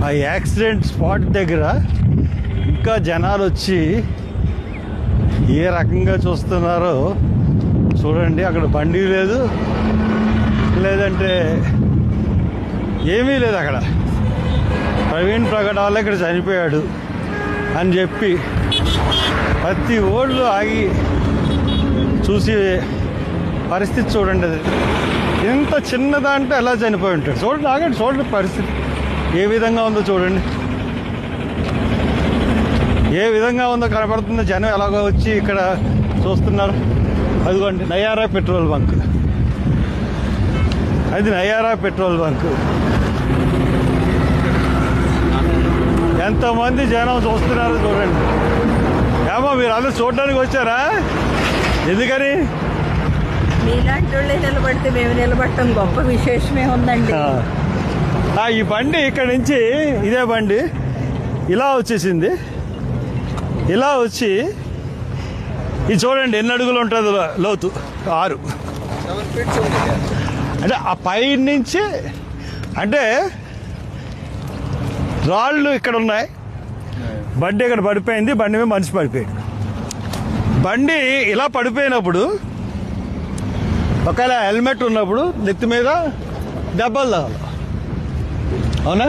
ఆ accident spot దగ్గర ఇంకా జనాలు వచ్చి ఏ రకంగా చూస్తున్నారో చూడండి. అక్కడ బండి లేదు, లేదంటే ఏమీ లేదు. అక్కడ ప్రవీణ్ ప్రగడాల ఇక్కడ చనిపోయాడు అని చెప్పి ప్రతి ఓళ్ళు ఆగి చూసి పరిస్థితి చూడండి. అది ఎంత చిన్నదంటే ఎలా చనిపోయి ఉంటాడు. చూడండి, ఆగండి, చూడండి పరిస్థితి ఏ విధంగా ఉందో చూడండి. ఏ విధంగా ఉందో కనపడుతుందో. జనం ఎలాగో వచ్చి ఇక్కడ చూస్తున్నారు. అదిగోండి నయారా పెట్రోల్ బంక్, అది నయారా పెట్రోల్ బంక్. ఎంతమంది జనం చూస్తున్నారు చూడండి. ఏమో మీరు అందరూ చూడడానికి వచ్చారా? ఎందుకని? మీలాంటి వాళ్ళే నిలబడితే మేము నిలబడటం గొప్ప విశేషమే ఉందండి. ఈ బండి ఇక్కడ నుంచి ఇదే బండి ఇలా వచ్చేసింది. ఇలా వచ్చి ఇది చూడండి ఎన్ని అడుగులు ఉంటుంది లోతు. 6 అంటే ఆ పై నుంచి అంటే రాళ్ళు ఇక్కడ ఉన్నాయి. బండి ఇక్కడ పడిపోయింది, బండి మీద మనిషి పడిపోయాడు. బండి ఇలా పడిపోయినప్పుడు ఒకవేళ హెల్మెట్ ఉన్నప్పుడు నెత్తి మీద దెబ్బలు తాగాలి. అవునా?